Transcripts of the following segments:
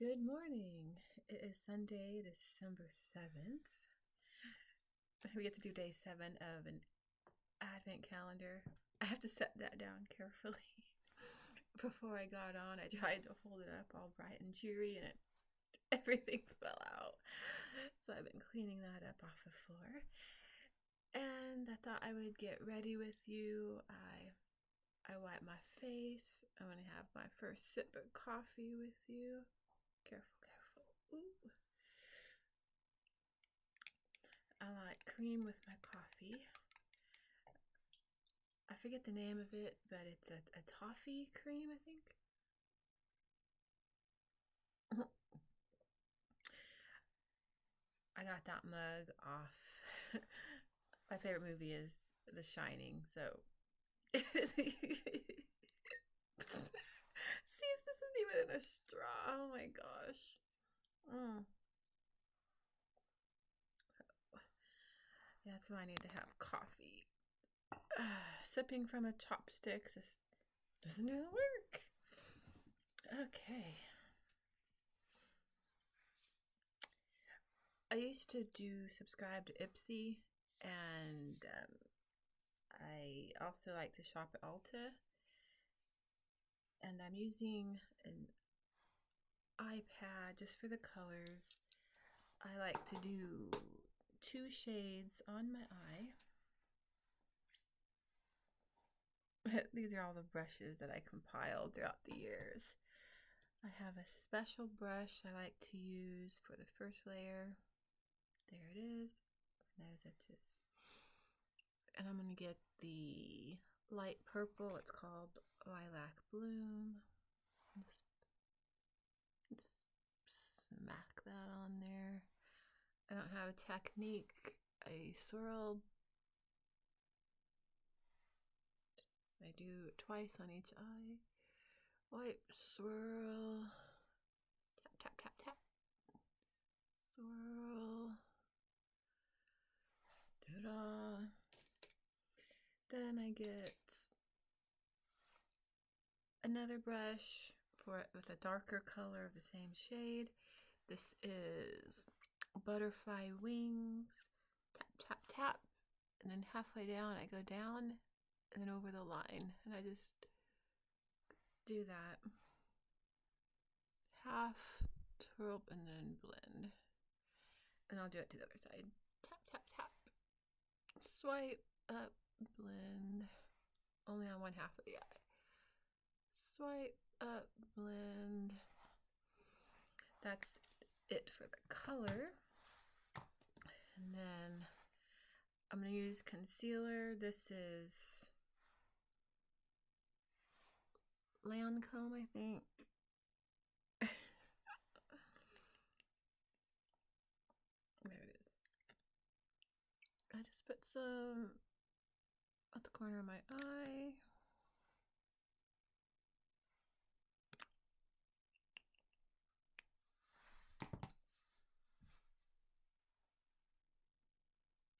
Good morning. It is Sunday, December 7th. We get to do day 7 of an advent calendar. I have to set that down carefully. Before I got on, I tried to hold it up all bright and cheery and everything fell out. So I've been cleaning that up off the floor. And I thought I would get ready with you. I wipe my face. I'm going to have my first sip of coffee with you. Careful, careful. Ooh. I like cream with my coffee. I forget the name of it, but it's a toffee cream, I think. I got that mug off. My favorite movie is The Shining, so. See, this isn't even in a straw. Oh my gosh. That's why I need to have coffee. Sipping from a chopstick just doesn't do the work. Okay. I used to subscribe to Ipsy, and I also like to shop at Ulta. And I'm using an iPad just for the colors. I like to do 2 shades on my eye. These are all the brushes that I compiled throughout the years. I have a special brush I like to use for the first layer. There it is. Those edges. And I'm going to get the light purple. It's called Lilac Bloom. Just smack that on there. I don't have a technique. I swirl. I do it twice on each eye. Wipe, swirl. Tap, tap, tap, tap. Swirl. Ta-da. Then I get another brush with a darker color of the same shade. This is Butterfly Wings. Tap, tap, tap. And then halfway down, I go down and then over the line. And I just do that. Half, twirl, and then blend. And I'll do it to the other side. Tap, tap, tap. Swipe up, blend. Only on one half of the eye. Swipe up, blend. That's it for the color. And then I'm going to use concealer. This is Lancome, I think. There it is. I just put some at the corner of my eye.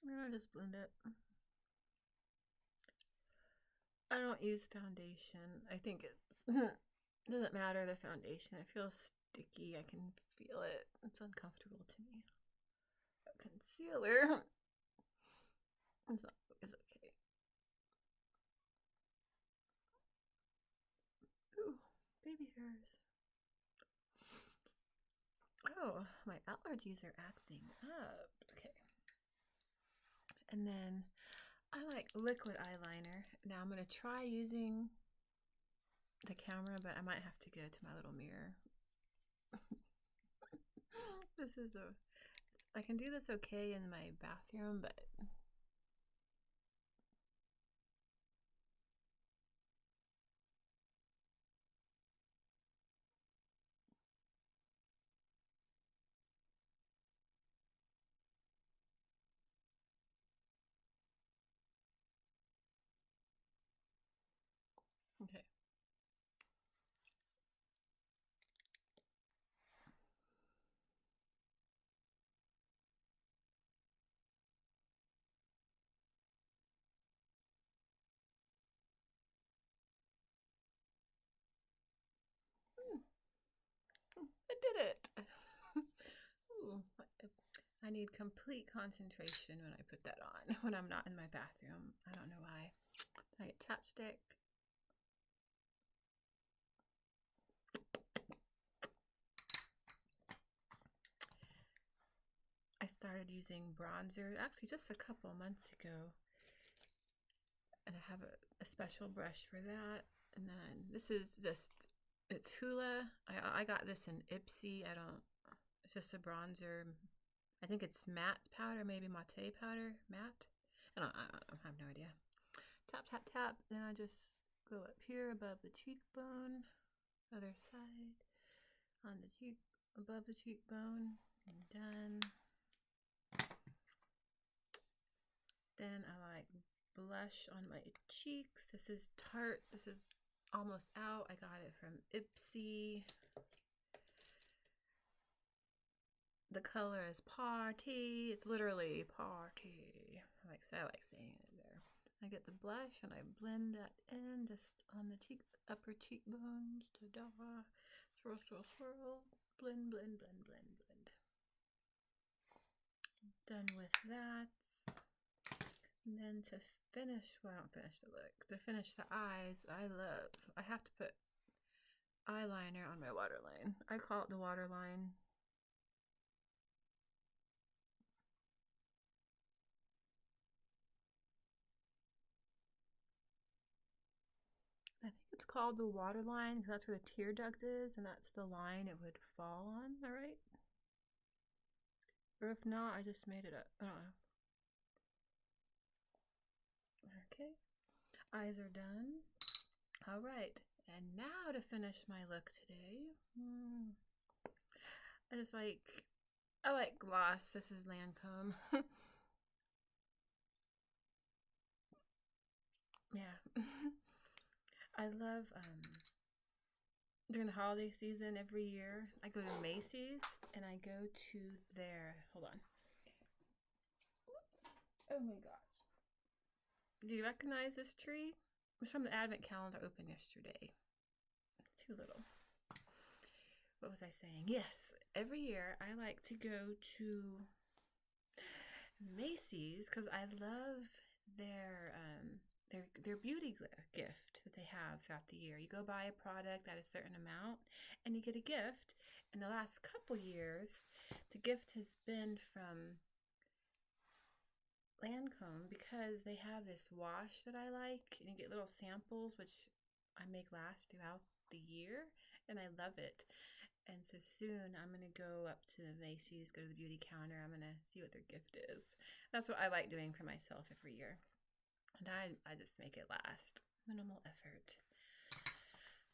And I just blend it. I don't use foundation. I think it doesn't matter the foundation. It feels sticky. I can feel it. It's uncomfortable to me. But concealer is okay. Ooh, baby hairs. Oh, my allergies are acting up. Okay. And then I like liquid eyeliner. Now I'm going to try using the camera, but I might have to go to my little mirror. I can do this okay in my bathroom, but okay. I need complete concentration when I put that on, when I'm not in my bathroom. I don't know why. I get chapstick. I started using bronzer, actually just a couple months ago. And I have a special brush for that. And then this is just, it's Hoola. I got this in Ipsy. It's just a bronzer. I think it's matte powder, maybe matte powder, matte. I have no idea. Tap, tap, tap. Then I just go up here above the cheekbone, other side, on the cheek, above the cheekbone, and done. Then I like blush on my cheeks. This is Tarte. This is almost out. I got it from Ipsy. The color is Party. It's literally Party. I like saying it there. I get the blush and I blend that in just on the upper cheekbones. Ta-da. Swirl, swirl, swirl. Blend, blend, blend, blend, blend. Done with that. And then to finish, well, I don't finish the look. To finish the eyes, I have to put eyeliner on my waterline. I call it the waterline. I think it's called the waterline because that's where the tear duct is, and that's the line it would fall on, all right? Or if not, I just made it up. I don't know. Okay, eyes are done. All right, and now to finish my look today, I like gloss. This is Lancome. Yeah. I love, during the holiday season every year, I go to Macy's and I go to hold on. Oops. Oh my gosh. Do you recognize this tree? It was from the advent calendar opened yesterday. Too little. What was I saying? Yes, every year I like to go to Macy's because I love their beauty gift that they have throughout the year. You go buy a product at a certain amount and you get a gift. In the last couple years, the gift has been from Lancome because they have this wash that I like, and you get little samples which I make last throughout the year, and I love it. And so soon I'm going to go up to Macy's, go to the beauty counter. I'm going to see what their gift is. That's what I like doing for myself every year. And I just make it last. Minimal effort.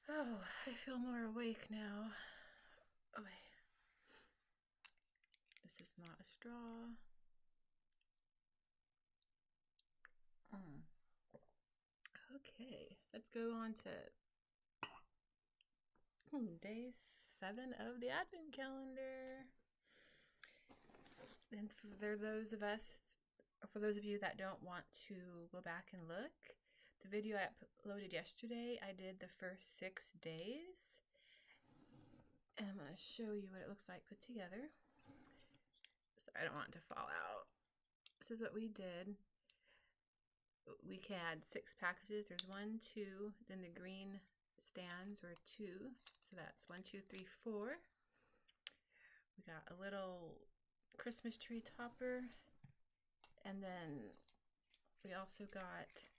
Oh, I feel more awake now. Oh, wait. This is not a straw. Okay, let's go on to day 7 of the Advent calendar. And for those of you that don't want to go back and look, the video I uploaded yesterday, I did the first 6 days. And I'm going to show you what it looks like put together. So I don't want it to fall out. This is what we did. We had 6 packages. There's 1, 2, then the green stands were 2. So that's 1, 2, 3, 4. We got a little Christmas tree topper. And then we also got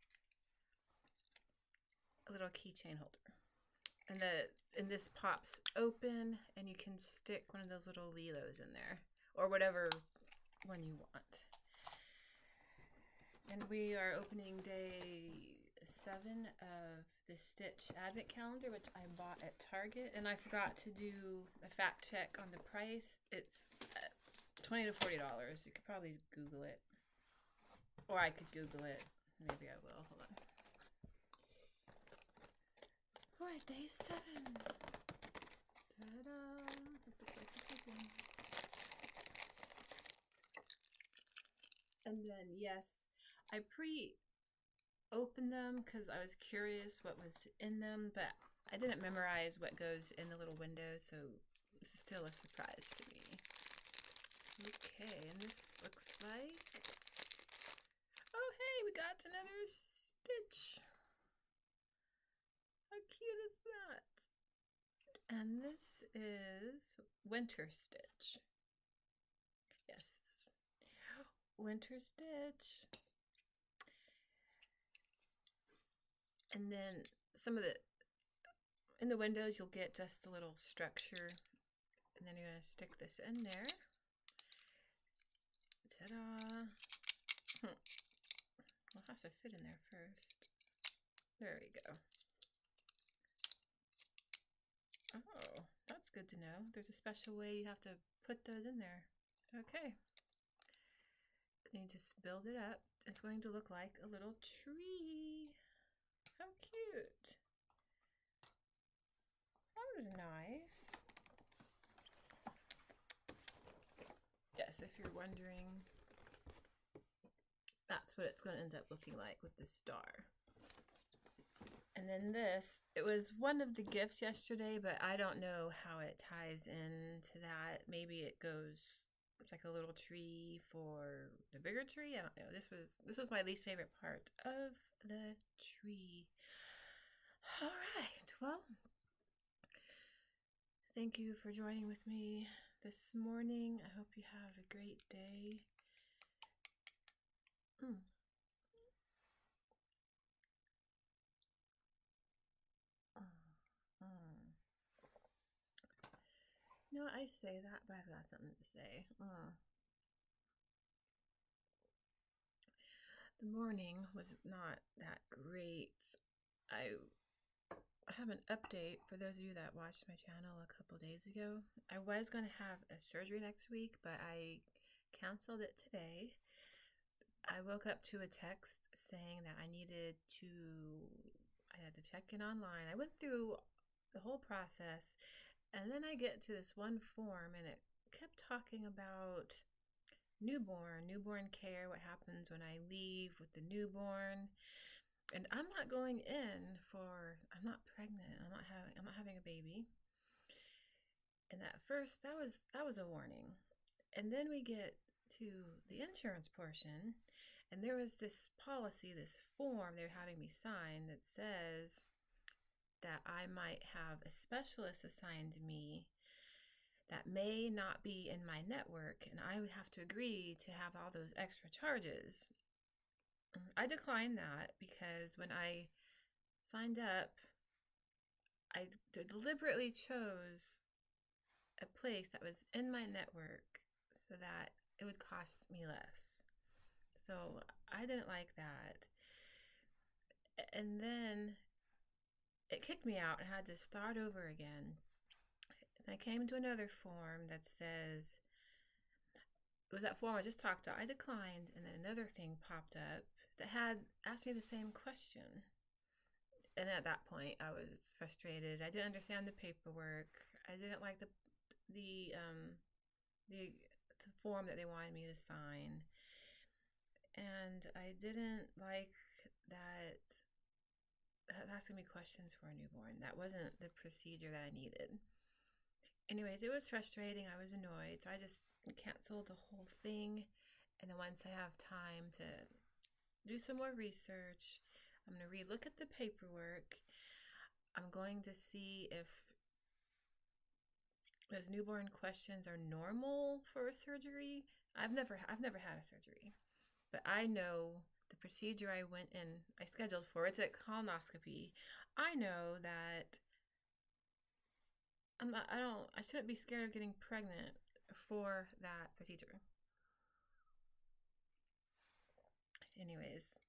a little keychain holder. And this pops open and you can stick one of those little Lilos in there or whatever one you want. And we are opening day 7 of the Stitch Advent Calendar, which I bought at Target. And I forgot to do a fact check on the price. It's $20 to $40. You could probably Google it. Or I could Google it. Maybe I will. Hold on. All right, day 7. Ta-da! That's the place to begin. And then, yes, I pre-opened them because I was curious what was in them, but I didn't memorize what goes in the little window, so this is still a surprise to me. Okay, and this looks like... Oh, hey, we got another stitch. How cute is that? And this is winter stitch. Yes, winter stitch. And then in the windows, you'll get just a little structure. And then you're going to stick this in there. Ta-da! Well, it has to fit in there first. There we go. Oh, that's good to know. There's a special way you have to put those in there. Okay. And you just build it up. It's going to look like a little tree. How cute. That was nice. Yes, if you're wondering, that's what it's going to end up looking like with the star. And then this, it was one of the gifts yesterday, but I don't know how it ties into that. Maybe it goes, it's like a little tree for the bigger tree. I don't know. This was my least favorite part of the tree. All right. Well, thank you for joining with me this morning. I hope you have a great day. You know, I say that, but I've got something to say. The morning was not that great. I have an update for those of you that watched my channel a couple days ago. I was going to have a surgery next week, but I canceled it today. I woke up to a text saying that I had to check in online. I went through the whole process, and then I get to this one form, and it kept talking about newborn care, what happens when I leave with the newborn. And I'm not going in I'm not pregnant. I'm not having a baby. And at first that was a warning. And then we get to the insurance portion, and there was this policy, this form they're having me sign that says that I might have a specialist assigned to me that may not be in my network, and I would have to agree to have all those extra charges. I declined that because when I signed up, I deliberately chose a place that was in my network so that it would cost me less. So I didn't like that. And then it kicked me out and I had to start over again. And I came to another form that says, it was that form I just talked about. I declined, and then another thing popped up that had asked me the same question. And at that point, I was frustrated. I didn't understand the paperwork. I didn't like the form that they wanted me to sign. And I didn't like that asking me questions for a newborn. That wasn't the procedure that I needed. Anyways, it was frustrating. I was annoyed. So I just canceled the whole thing. And then once I have time to do some more research, I'm going to relook at the paperwork. I'm going to see if those newborn questions are normal for a surgery. I've never had a surgery, but I know the procedure I scheduled for, it's a colonoscopy. I know that I shouldn't be scared of getting pregnant for that procedure. Anyways,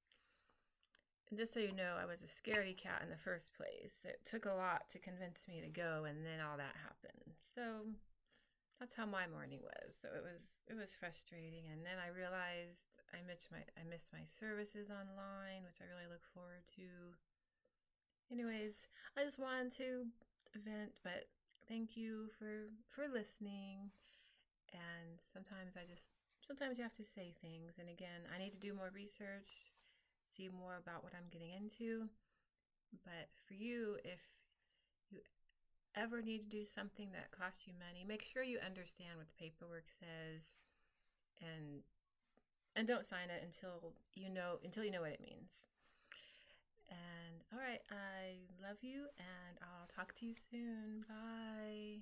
and just so you know, I was a scaredy cat in the first place. It took a lot to convince me to go, and then all that happened. So that's how my morning was. So it was frustrating, and then I realized I missed my services online, which I really look forward to. Anyways, I just wanted to vent, but thank you for listening. And sometimes you have to say things. And again, I need to do more research, see more about what I'm getting into. But for you, if you ever need to do something that costs you money, make sure you understand what the paperwork says. and don't sign it until you know what it means. And all right, I love you, and I'll talk to you soon. Bye.